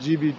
GB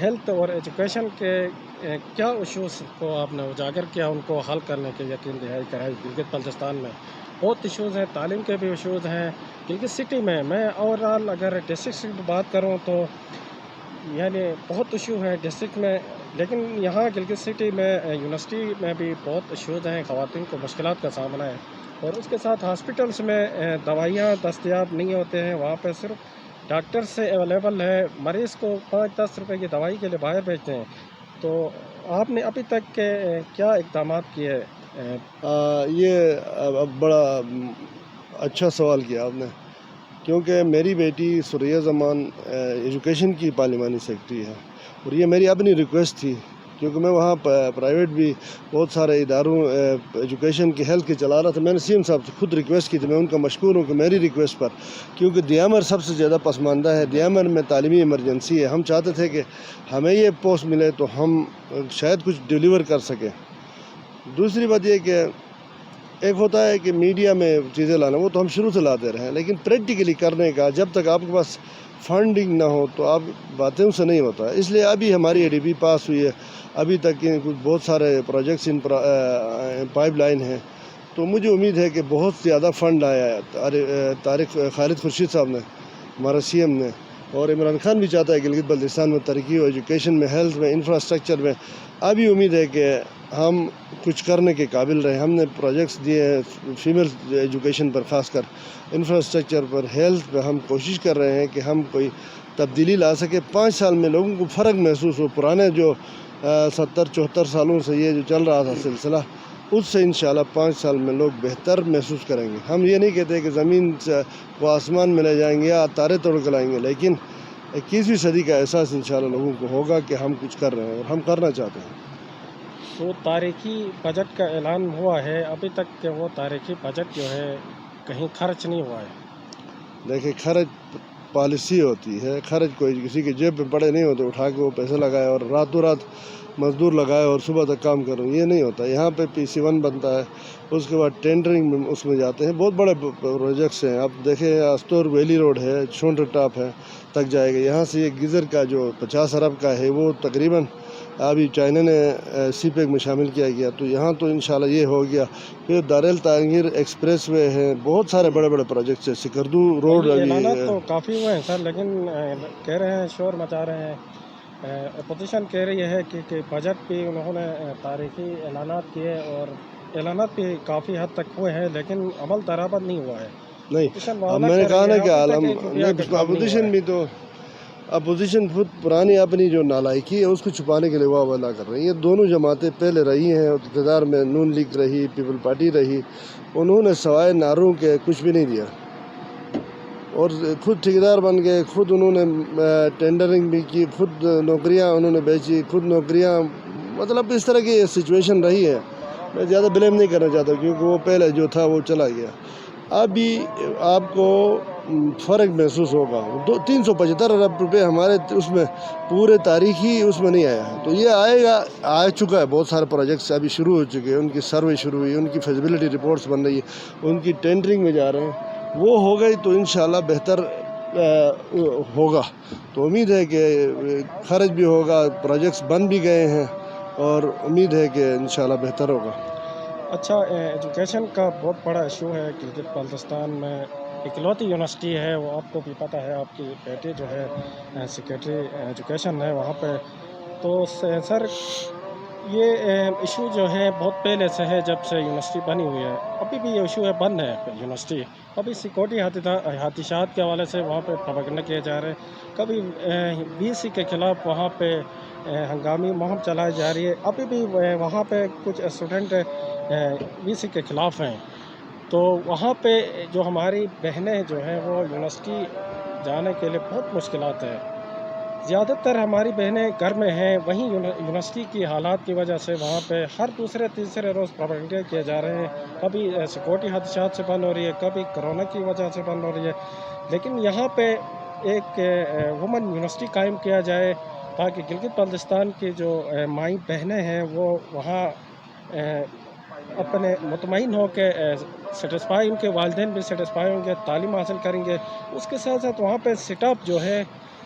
health اور education کے کیا ایشوز کو آپ نے اجاگر کیا، ان کو حل کرنے کے یقین دہائی کرائی؟ گلگت بلتستان میں بہت ایشوز ہیں، تعلیم کے بھی ایشوز ہیں گلگت سٹی میں اوور آل اگر ڈسٹرکٹ کی بات کروں تو یعنی بہت ایشو ہیں ڈسٹرکٹ میں، لیکن یہاں گلگت سٹی میں یونیورسٹی میں بھی بہت ایشوز ہیں، خواتین کو مشکلات کا سامنا ہے، اور اس کے ساتھ ہاسپٹلس میں دوائیاں دستیاب نہیں ہوتے ہیں، وہاں پہ صرف ڈاکٹر سے اویلیبل ہے، مریض کو 5-10 روپے کی دوائی کے لیے باہر بھیجتے ہیں۔ تو آپ نے ابھی تک کے کیا اقدامات کیے؟ یہ اب بڑا اچھا سوال کیا آپ نے، کیونکہ میری بیٹی ثریا زمان ایجوکیشن کی پارلیمانی سیکرٹری ہے، اور یہ میری اپنی ریکویسٹ تھی، کیونکہ میں وہاں پرائیویٹ بھی بہت سارے اداروں ایجوکیشن کی ہیلتھ کی چلا رہا تھا۔ میں نے سی ایم صاحب سے خود ریکویسٹ کی تھی، میں ان کا مشکور ہوں کہ میری ریکویسٹ پر، کیونکہ دیامر سب سے زیادہ پسماندہ ہے، دیامر میں تعلیمی ایمرجنسی ہے، ہم چاہتے تھے کہ ہمیں یہ پوسٹ ملے تو ہم شاید کچھ ڈیلیور کر سکیں۔ دوسری بات یہ کہ ایک ہوتا ہے کہ میڈیا میں چیزیں لانا، وہ تو ہم شروع سے لاتے رہے ہیں، لیکن پریکٹیکلی کرنے کا جب تک آپ کے پاس فنڈنگ نہ ہو تو آپ باتیں سے نہیں ہوتا ہے۔ اس لیے ابھی ہماری اے ڈی پی پاس ہوئی ہے، ابھی تک کے کچھ بہت سارے پروجیکٹس ان پائپ لائن ہیں، تو مجھے امید ہے کہ بہت زیادہ فنڈ آیا ہے۔ طارق خالد خورشید صاحب نے، ہمارا سی ایم نے، اور عمران خان بھی چاہتا ہے کہ گلگت بلتستان میں ترقی ہو، ایجوکیشن میں، ہیلتھ میں، انفراسٹرکچر میں۔ ابھی امید ہے کہ ہم کچھ کرنے کے قابل رہے۔ ہم نے پروجیکٹس دیے ہیں فیمیل ایجوکیشن پر، خاص کر انفراسٹرکچر پر، ہیلتھ پہ ہم کوشش کر رہے ہیں کہ ہم کوئی تبدیلی لا سکے۔ 5 سال میں لوگوں کو فرق محسوس ہو، پرانے جو 70-74 سالوں سے یہ جو چل رہا تھا سلسلہ، اس سے انشاءاللہ 5 سال میں لوگ بہتر محسوس کریں گے۔ ہم یہ نہیں کہتے کہ زمین سے وہ آسمان میں لے جائیں گے یا تارے توڑ کے لائیں گے، لیکن 21ویں صدی کا احساس انشاءاللہ لوگوں کو ہوگا کہ ہم کچھ کر رہے ہیں اور ہم کرنا چاہتے ہیں۔ تو تاریخی بجٹ کا اعلان ہوا ہے، ابھی تک کہ وہ تاریخی بجٹ جو ہے کہیں خرچ نہیں ہوا ہے۔ دیکھیں، خرچ پالیسی ہوتی ہے، خرچ کوئی کسی کے جیب میں پڑے نہیں ہوتے اٹھا کے وہ پیسے لگائے اور راتوں رات مزدور لگائے اور صبح تک کام کروں، یہ نہیں ہوتا۔ یہاں پہ PC1 بنتا ہے، اس کے بعد ٹینڈرنگ میں اس میں جاتے ہیں، بہت بڑے پروجیکٹس ہیں۔ آپ دیکھیں استور ویلی روڈ ہے، شونڈر ٹاپ ہے، تک جائے گا۔ یہاں سے یہ گیزر کا جو 50 ارب کا ہے وہ تقریباً ابھی چائنا نے سی پیک میں شامل کیا گیا، تو یہاں تو انشاءاللہ یہ ہو گیا۔ پھر دارال تانگیر ایکسپریس وے ہے، بہت سارے بڑے بڑے پروجیکٹس ہیں، سکردو روڈ ابھی اعلانات تو کافی ہوئے ہیں سر، لیکن کہہ رہے ہیں، شور مچا رہے ہیں، اپوزیشن کہہ رہی ہے کہ بجٹ بھی انہوں نے تاریخی اعلانات کیے، اور اعلانات بھی کافی حد تک ہوئے ہیں، لیکن عمل درآمد نہیں ہوا ہے۔ نہیں۔ اپوزیشن اب معاملہ میں نے کر کہا رہی نا ہے، کہ ابھی تک عالم ایک روپیہ کا کام نہیں ہوا اپوزیشن ہے۔ بھی تو اپوزیشن خود پرانی اپنی جو نالائکی ہے اس کو چھپانے کے لیے واہ واہ کر رہی ہیں۔ یہ دونوں جماعتیں پہلے رہی ہیں اقتدار میں، نون لیگ رہی، پیپل پارٹی رہی، انہوں نے سوائے نعروں کے کچھ بھی نہیں دیا، اور خود ٹھیکیدار بن گئے، خود انہوں نے ٹینڈرنگ بھی کی، خود نوکریاں انہوں نے بیچی، خود نوکریاں، مطلب اس طرح کی سچویشن رہی ہے۔ میں زیادہ بلیم نہیں کرنا چاہتا کیونکہ وہ پہلے جو تھا وہ چلا گیا۔ ابھی آپ کو فرق محسوس ہوگا، 375 ارب روپے ہمارے اس میں پورے تاریخی اس میں نہیں آیا ہے، تو یہ آئے گا، آ چکا ہے۔ بہت سارے پروجیکٹس ابھی شروع ہو چکے ہیں، ان کی سروے شروع ہوئی، ان کی فیزیبلٹی رپورٹس بن رہی ہے، ان کی ٹینڈرنگ میں جا رہے ہیں، وہ ہو گئی تو انشاءاللہ بہتر ہوگا۔ تو امید ہے کہ خرچ بھی ہوگا، پروجیکٹس بن بھی گئے ہیں، اور امید ہے کہ انشاءاللہ بہتر ہوگا۔ اچھا، ایجوکیشن کا بہت بڑا ایشو ہے گلگت بلتستان میں، اکلوتی یونیورسٹی ہے، وہ آپ کو بھی پتہ ہے، آپ کی بیٹی جو ہے سیکریٹری ایجوکیشن ہے وہاں پہ، تو سر یہ ایشو جو ہے بہت پہلے سے ہے، جب سے یونیورسٹی بنی ہوئی ہے، ابھی بھی یہ ایشو ہے، بند ہے یونیورسٹی، ابھی سیکورٹی احتجاجات کے حوالے سے وہاں پہ پروپیگنڈا کیے جا رہے ہیں، کبھی VC کے خلاف وہاں پہ ہنگامی مہم چلائی جا رہی ہے، ابھی بھی وہاں پہ کچھ اسٹوڈنٹ VC کے خلاف ہیں، تو وہاں پہ جو ہماری بہنیں جو ہیں وہ یونیورسٹی جانے کے لیے بہت مشکلات ہیں، زیادہ تر ہماری بہنیں گھر میں ہیں، وہیں یونیورسٹی کی حالات کی وجہ سے وہاں پہ ہر دوسرے تیسرے روز پروپیگنڈا کیے جا رہے ہیں، کبھی سیکورٹی حادثات سے بند ہو رہی ہے، کبھی کرونا کی وجہ سے بند ہو رہی ہے، لیکن یہاں پہ ایک وومن یونیورسٹی قائم کیا جائے تاکہ گلگت بلتستان کی جو مائی بہنیں ہیں وہ وہاں اپنے مطمئن ہو کے ان کے والدین بھی سیٹسفائی ہوں گے، تعلیم حاصل کریں گے، اس کے ساتھ ساتھ وہاں پہ سیٹ اپ جو ہے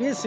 20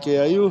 KIU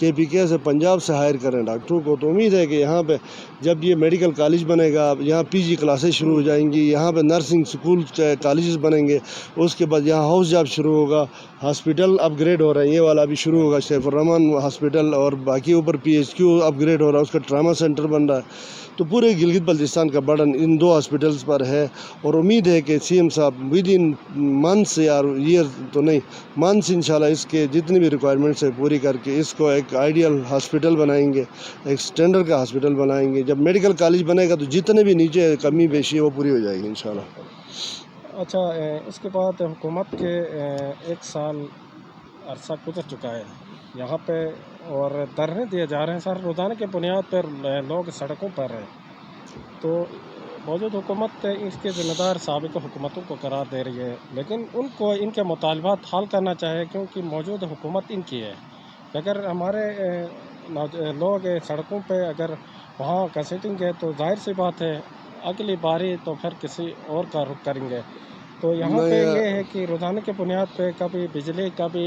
KPK سے پنجاب سے ہائر کریں ڈاکٹروں کو. تو امید ہے کہ یہاں پہ جب یہ میڈیکل کالج بنے گا، یہاں PG کلاسز شروع ہو جائیں گی، یہاں پہ نرسنگ اسکول کالجز بنیں گے، اس کے بعد یہاں ہاؤس جاب شروع ہوگا، ہاسپٹل اپ گریڈ ہو رہا ہے، یہ والا بھی شروع ہوگا سیف الرحمن ہاسپٹل، اور باقی اوپر PHQ اپ گریڈ ہو رہا ہے، اس کا ٹراما سینٹر بن رہا ہے. تو پورے گلگت بلتستان کا برڈن ان 2 ہاسپٹلز پر ہے. اور امید ہے کہ CM صاحب ود ان منتھس یا ایئر تو نہیں، منتھس انشاءاللہ اس کے جتنی بھی ریکوائرمنٹس ہے پوری کر کے اس کو ایک آئیڈیل ہاسپٹل بنائیں گے، ایک اسٹینڈرڈ کا ہاسپٹل بنائیں گے. جب میڈیکل کالج بنے گا تو جتنے بھی نیچے کمی بیشی ہے وہ پوری ہو جائے گی انشاءاللہ. اچھا، اس کے بعد حکومت کے 1 سال عرصہ گزر چکا ہے یہاں پہ، اور دھرنے دیے جا رہے ہیں سر روزانہ کے بنیاد پر، لوگ سڑکوں پر ہیں. تو موجود حکومت اس کے ذمہ دار سابق حکومتوں کو قرار دے رہی ہے، لیکن ان کو ان کے مطالبات حل کرنا چاہیے، کیونکہ موجود حکومت ان کی ہے. اگر ہمارے لوگ سڑکوں پہ اگر وہاں گھسیٹیں گے تو ظاہر سی بات ہے اگلی باری تو پھر کسی اور کا رخ کریں گے. تو یہاں پہ میں یہ ہے کہ روزانہ کے بنیاد پہ کبھی بجلی، کبھی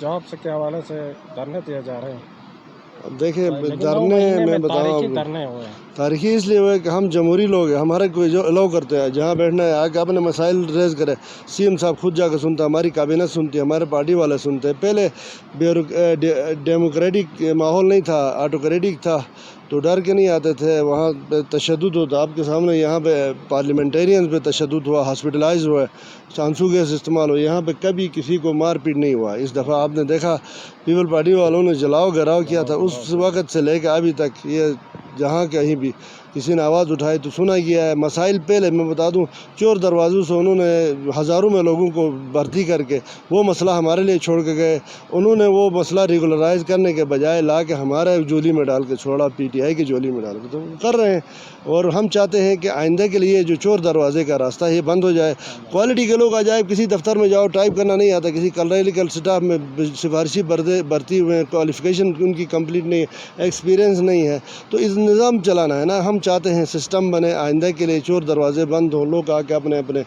جابس کے حوالے سے دھرنے دیے جا رہے ہیں، دیکھیں لیکن 9 دھرنے مہینے میں میں بتاؤں تاریخی آپ کو، دھرنے ہوئے ہیں. تاریخی اس لیے ہوئے کہ ہم جمہوری لوگ ہیں، ہمارے کوئی جو الاؤ کرتے ہیں جہاں بیٹھنا ہے آ کے اپنے مسائل ریز کرے. CM صاحب خود جا کے سنتا، ہماری کابینہ سنتی ہے، ہمارے پارٹی والے سنتے ہیں. پہلے ڈیموکریٹک ماحول نہیں تھا، آٹوکریٹک تھا، تو ڈر کے نہیں آتے تھے. وہاں پہ تشدد ہوتا، آپ کے سامنے یہاں پہ پارلیمنٹیرینز پہ تشدد ہوا، ہاسپٹلائز ہوئے، سانسو گیس استعمال ہو. یہاں پہ کبھی کسی کو مار پیٹ نہیں ہوا. اس دفعہ آپ نے دیکھا پیپل پارٹی والوں نے جلاؤ گھراؤ کیا تھا، اس وقت سے لے کے ابھی تک یہ جہاں کہیں بھی کسی نے آواز اٹھائی تو سنا گیا ہے. مسائل پہلے میں بتا دوں، چور دروازوں سے انہوں نے ہزاروں میں لوگوں کو بھرتی کر کے وہ مسئلہ ہمارے لیے چھوڑ کے گئے. انہوں نے وہ مسئلہ ریگولرائز کرنے کے بجائے لا کے ہمارے جولی میں ڈال کے چھوڑا، PTI کی جولی میں ڈال کے. تو کر رہے ہیں، اور ہم چاہتے ہیں کہ آئندہ کے لیے جو چور دروازے کا راستہ ہے یہ بند ہو جائے. کوالٹی کے لوگ آ جائے، کسی دفتر میں جاؤ ٹائپ کرنا نہیں آتا، کسی کلریکل سٹاف میں سفارشی بھرتی ہوئے ہیں، کوالیفیکیشن ان کی کمپلیٹ نہیں ہے، ایکسپیرینس نہیں ہے. تو اس نظام چلانا ہے نا. ہم چاہتے ہیں سسٹم بنے آئندہ کے لیے، چور دروازے بند ہوں، لوگ آ کے اپنے اپنے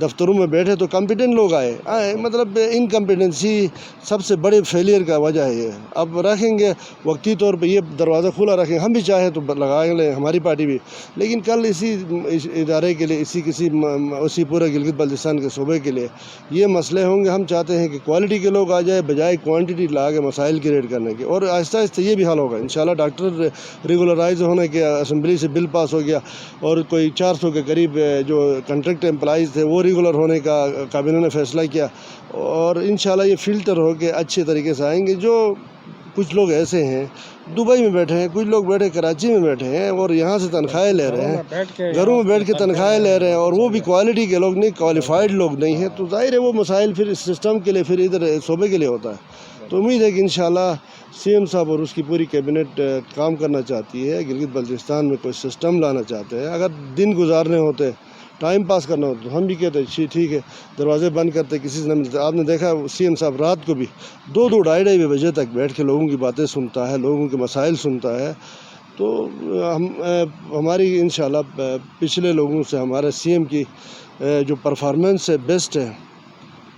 دفتروں میں بیٹھے تو کمپیٹنٹ لوگ آئے. مطلب انکمپیٹنسی سب سے بڑے فیلئر کا وجہ ہے یہ. اب رکھیں گے وقتی طور پہ یہ دروازہ کھلا رکھیں، ہم بھی چاہیں تو لگا لیں، ہماری پارٹی بھی، لیکن کل اسی ادارے کے لیے، اسی پورے گلگت بلتستان کے صوبے کے لیے یہ مسئلے ہوں گے. ہم چاہتے ہیں کہ کوالٹی کے لوگ آ جائے بجائے کوانٹٹی لا کے مسائل کریٹ کرنے کے، اور آہستہ آہستہ یہ بھی حل ہوگا انشاءاللہ. ڈاکٹر ریگولرائز ہونے کے اسمبلی سے بل پاس ہو گیا، اور کوئی 400 کے قریب جو کنٹریکٹ امپلائیز تھے وہ ریگولر ہونے کا کابینہ نے فیصلہ کیا، اور انشاءاللہ یہ فلٹر ہو کے اچھے طریقے سے آئیں گے. جو کچھ لوگ ایسے ہیں دبئی میں بیٹھے ہیں، کچھ لوگ بیٹھے کراچی میں بیٹھے ہیں اور یہاں سے تنخواہیں لے رہے ہیں، گھروں میں بیٹھ کے تنخواہیں لے رہے ہیں، اور وہ بھی کوالٹی کے لوگ نہیں، کوالیفائڈ لوگ نہیں ہیں. تو ظاہر ہے وہ مسائل پھر اس سسٹم کے لیے، پھر ادھر صوبے کے لیے ہوتا ہے. تو امید ہے کہ انشاءاللہ CM صاحب اور اس کی پوری کیبنٹ کام کرنا چاہتی ہے، گلگت بلتستان میں کوئی سسٹم لانا چاہتے ہیں. اگر دن گزارنے ہوتے، ٹائم پاس کرنا ہوتا تو ہم بھی کہتے ٹھیک ہے دروازے بند کرتے، کسی سے نہ ملتے. آپ نے دیکھا CM صاحب رات کو بھی 2 ڈھائی بجے تک بیٹھ کے لوگوں کی باتیں سنتا ہے، لوگوں کے مسائل سنتا ہے. تو ہماری انشاءاللہ پچھلے لوگوں سے ہمارے CM کی جو پرفارمنس ہے بیسٹ ہے،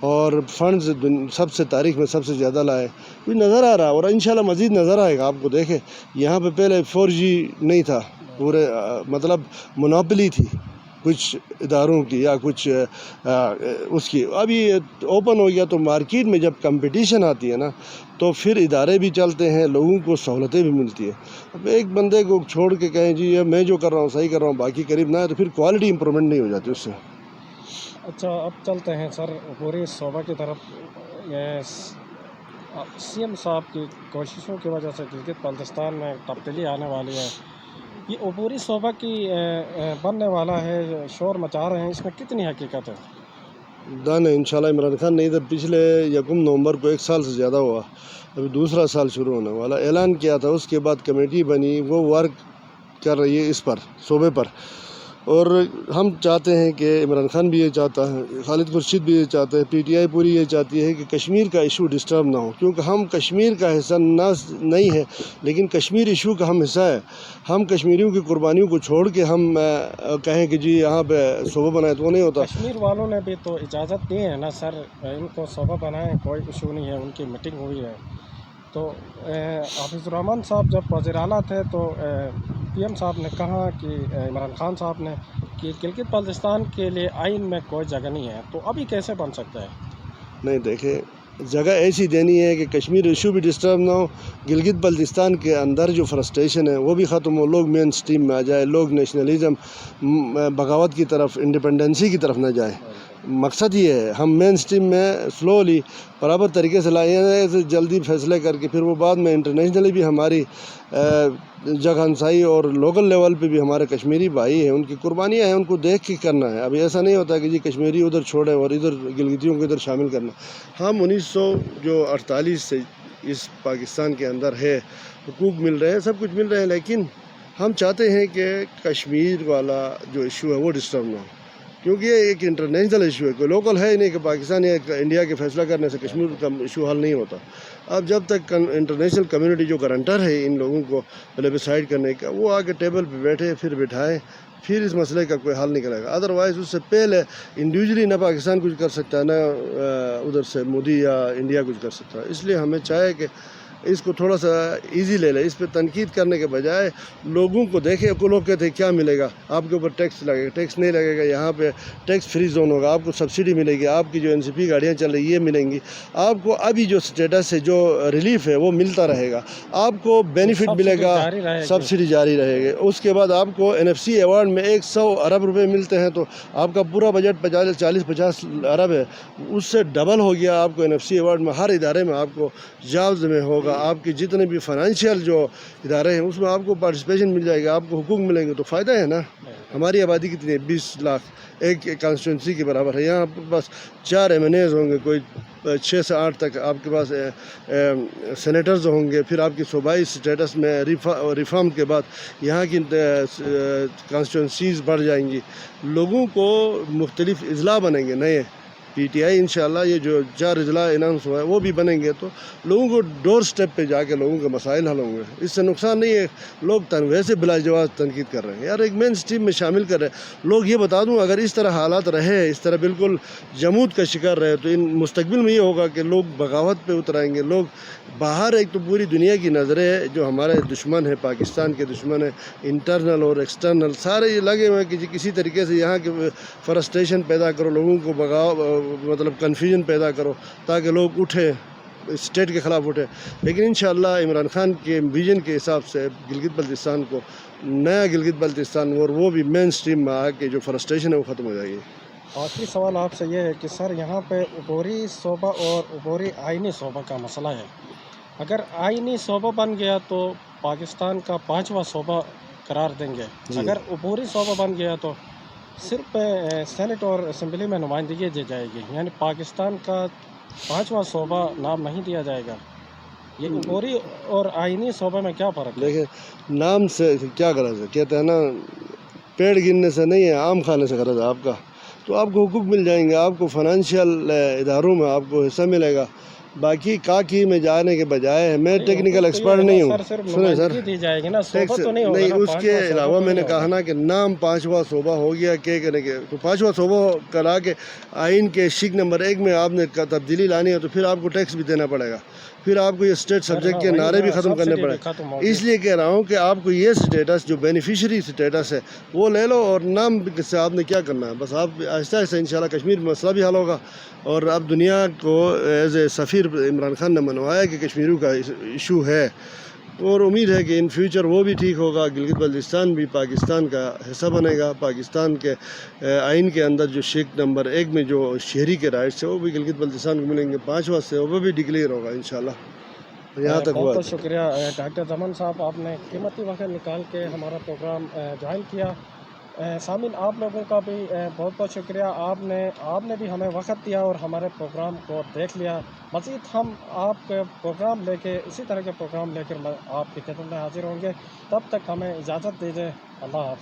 اور فنڈز سب سے تاریخ میں سب سے زیادہ لائے، کوئی نظر آ رہا، اور انشاءاللہ مزید نظر آئے گا. آپ کو دیکھیں یہاں پہ پہلے 4G نہیں تھا، پورے مطلب منوپلی تھی کچھ اداروں کی یا کچھ اس کی. ابھی اوپن ہو گیا تو مارکیٹ میں جب کمپٹیشن آتی ہے نا تو پھر ادارے بھی چلتے ہیں، لوگوں کو سہولتیں بھی ملتی ہیں. اب ایک بندے کو چھوڑ کے کہیں جی یہ میں جو کر رہا ہوں صحیح کر رہا ہوں، باقی قریب نہ ہے، تو پھر کوالٹی امپرومنٹ نہیں ہو جاتی اس سے. اچھا، اب چلتے ہیں سر عبوری صوبہ کی طرف. CM صاحب کی کوششوں کی وجہ سے گلگت بلتستان میں تبدیلی آنے والی ہے. یہ عبوری صوبہ کی بننے والا ہے، شور مچا رہے ہیں، اس میں کتنی حقیقت ہے؟ دان انشاءاللہ عمران خان نے ادھر پچھلے 1 نومبر کو 1 سال سے زیادہ ہوا، ابھی دوسرا سال شروع ہونے والا، اعلان کیا تھا. اس کے بعد کمیٹی بنی، وہ ورک کر رہی ہے اس پر، صوبے پر. اور ہم چاہتے ہیں کہ عمران خان بھی یہ چاہتا ہے، خالد خورشید بھی یہ چاہتے ہیں، PTI پوری یہ چاہتی ہے کہ کشمیر کا ایشو ڈسٹرب نہ ہو، کیونکہ ہم کشمیر کا حصہ نہیں ہے لیکن کشمیر ایشو کا ہم حصہ ہے. ہم کشمیریوں کی قربانیوں کو چھوڑ کے ہم کہیں کہ جی یہاں پہ صوبہ بنائے تو وہ نہیں ہوتا. کشمیر والوں نے بھی تو اجازت دی ہے نا سر، ان کو صوبہ بنائیں، کوئی ایشو نہیں ہے، ان کی میٹنگ ہوئی ہے. تو حافظ الرحمان صاحب جب وزیر اعلیٰ تھے تو پی ایم صاحب نے کہا کہ عمران خان صاحب نے کہ گلگت بلتستان کے لیے آئین میں کوئی جگہ نہیں ہے، تو ابھی کیسے بن سکتا ہے؟ نہیں دیکھیں، جگہ ایسی دینی ہے کہ کشمیر ایشو بھی ڈسٹرب نہ ہو، گلگت بلتستان کے اندر جو فرسٹریشن ہے وہ بھی ختم ہو، لوگ مین سٹریم میں آ جائے، لوگ نیشنلزم بغاوت کی طرف، انڈیپنڈنسی کی طرف نہ جائے۔ مقصد یہ ہے ہم مین سٹریم میں سلولی برابر طریقے سے لائے ہیں، جلدی فیصلے کر کے پھر وہ بعد میں انٹرنیشنلی بھی ہماری جگہ ہنسائی اور لوکل لیول پہ بھی ہمارے کشمیری بھائی ہیں، ان کی قربانیاں ہیں، ان کو دیکھ کے کرنا ہے۔ ابھی ایسا نہیں ہوتا کہ جی کشمیری ادھر چھوڑے اور ادھر گلگتیوں کو ادھر شامل کرنا۔ ہم 1948 سے اس پاکستان کے اندر ہے، حقوق مل رہے ہیں، سب کچھ مل رہے ہیں، لیکن ہم چاہتے ہیں کہ کشمیر والا جو ایشو ہے وہ ڈسٹرب نہ ہو، کیونکہ یہ ایک انٹرنیشنل ایشو ہے، کوئی لوکل ہے ہی نہیں کہ پاکستان یا انڈیا کے فیصلہ کرنے سے کشمیر کا ایشو حل نہیں ہوتا۔ اب جب تک انٹرنیشنل کمیونٹی جو گارنٹر ہے ان لوگوں کو پلیبسائڈ کرنے کا، وہ آ کے ٹیبل پہ بیٹھے، پھر بٹھائیں، پھر اس مسئلے کا کوئی حل نکلے گا۔ ادروائز اس سے پہلے انڈیویجلی نہ پاکستان کچھ کر سکتا ہے، نہ ادھر سے مودی یا انڈیا کچھ کر سکتا ہے۔ اس لیے ہمیں چاہے کہ اس کو تھوڑا سا ایزی لے لے، اس پہ تنقید کرنے کے بجائے لوگوں کو دیکھے کو لوگ کہتے ہیں کیا ملے گا آپ کے اوپر، ٹیکس لگے گا، ٹیکس نہیں لگے گا، یہاں پہ ٹیکس فری زون ہوگا، آپ کو سبسڈی ملے گی، آپ کی جو NCP گاڑیاں چل رہی یہ ملیں گی، آپ کو ابھی جو سٹیٹس ہے، جو ریلیف ہے وہ ملتا رہے گا، آپ کو بینیفٹ ملے گا، سبسڈی جاری رہے گی۔ اس کے بعد آپ کو NFC ایوارڈ میں 100 ارب روپے ملتے ہیں، تو آپ کا پورا بجٹ 40-50 ارب ہے، اس سے ڈبل ہو گیا۔ آپ کو NFC ایوارڈ میں ہر ادارے میں آپ کو جابز میں ہوگا، آپ کے جتنے بھی فائنینشیل جو ادارے ہیں اس میں آپ کو پارٹیسپیشن مل جائے گا، آپ کو حقوق ملیں گے، تو فائدہ ہے نا۔ ہماری آبادی کتنی ہے؟ 20 لاکھ، ایک کانسٹیٹوینسی کے برابر ہے۔ یہاں آپ کے پاس 4 MNAs ہوں گے، کوئی 6 سے 8 تک آپ کے پاس سینیٹرز ہوں گے، پھر آپ کی صوبائی سٹیٹس میں ریفارم کے بعد یہاں کی کانسٹیٹوینسیز بڑھ جائیں گی، لوگوں کو مختلف اضلاع بنیں گے نئے، PTI انشاءاللہ یہ جو 4 اضلاع اناؤنس ہوا ہے وہ بھی بنیں گے، تو لوگوں کو ڈور سٹیپ پہ جا کے لوگوں کے مسائل حل ہوں گے۔ اس سے نقصان نہیں ہے، لوگ ویسے بلا جواز تنقید کر رہے ہیں، یار ایک مین سٹریم میں شامل کر رہے ہیں۔ لوگ یہ بتا دوں، اگر اس طرح حالات رہے، اس طرح بالکل جمود کا شکار رہے، تو ان مستقبل میں یہ ہوگا کہ لوگ بغاوت پہ اترائیں گے۔ لوگ باہر، ایک تو پوری دنیا کی نظریں جو ہمارے دشمن ہیں، پاکستان کے دشمن ہیں، انٹرنل اور ایکسٹرنل، سارے یہ لگے ہوئے ہیں کہ کسی طریقے سے یہاں کے فرسٹریشن پیدا کرو، لوگوں کو مطلب کنفیوژن پیدا کرو تاکہ لوگ اٹھیں، اسٹیٹ کے خلاف اٹھے۔ لیکن انشاءاللہ عمران خان کے ویژن کے حساب سے گلگت بلتستان کو نیا گلگت بلتستان، اور وہ بھی مین سٹریم میں آ کے جو فرسٹریشن ہے وہ ختم ہو جائے گی۔ آخری سوال آپ سے یہ ہے کہ سر یہاں پہ عبوری صوبہ اور عبوری آئینی صوبہ کا مسئلہ ہے۔ اگر آئینی صوبہ بن گیا تو پاکستان کا 5واں صوبہ قرار دیں گے، اگر عبوری صوبہ بن گیا تو صرف سینٹ اور اسمبلی میں نمائندگی دی جائے گی، یعنی پاکستان کا 5واں صوبہ نام نہیں دیا جائے گا۔ یہ عبوری اور آئینی صوبہ میں کیا فرق ہے؟ دیکھیں، نام سے کیا غرض ہے، کہتے ہیں نا پیڑ گننے سے نہیں ہے، آم کھانے سے غرض ہے آپ کا، تو آپ کو حقوق مل جائیں گے، آپ کو فائنینشیل اداروں میں آپ کو حصہ ملے گا۔ باقی کاکی میں جانے کے بجائے، میں ٹیکنیکل ایکسپرٹ نہیں ہوں، سنیں سر، نہیں، اس کے علاوہ میں نے کہا نا کہ نام 5واں صوبہ ہو گیا، تو 5واں صوبہ کرا کے آئین کے شق نمبر 1 میں آپ نے تبدیلی لانی ہے، تو پھر آپ کو ٹیکس بھی دینا پڑے گا، پھر آپ کو یہ اسٹیٹ سبجیکٹ کے نعرے بھی ختم کرنے پڑے۔ اس لیے کہہ رہا ہوں کہ آپ کو یہ سٹیٹس جو بینیفیشری سٹیٹس ہے وہ لے لو، اور نام سے آپ نے کیا کرنا ہے، بس آپ آہستہ آہستہ انشاءاللہ کشمیر میں مسئلہ بھی حل ہوگا، اور اب دنیا کو ایز اے سفیر عمران خان نے منوایا کہ کشمیریوں کا ایشو ہے، اور امید ہے کہ ان فیوچر وہ بھی ٹھیک ہوگا، گلگت بلتستان بھی پاکستان کا حصہ بنے گا، پاکستان کے آئین کے اندر جو شق نمبر 1 میں جو شہری کے رائٹس ہیں وہ بھی گلگت بلتستان کو ملیں گے، 5واں سے وہ بھی ڈکلیئر ہوگا انشاءاللہ۔ یہاں تک بہت بہت شکریہ ڈاکٹر زمان صاحب، آپ نے قیمتی وقت نکال کے ہمارا پروگرام جوائن کیا۔ سامعین، آپ لوگوں کا بھی بہت بہت شکریہ، آپ نے بھی ہمیں وقت دیا اور ہمارے پروگرام کو دیکھ لیا۔ مزید ہم آپ کے پروگرام لے کے، اسی طرح کے پروگرام لے کر آپ کی خدمت میں حاضر ہوں گے، تب تک ہمیں اجازت دیجیے، اللہ حافظ۔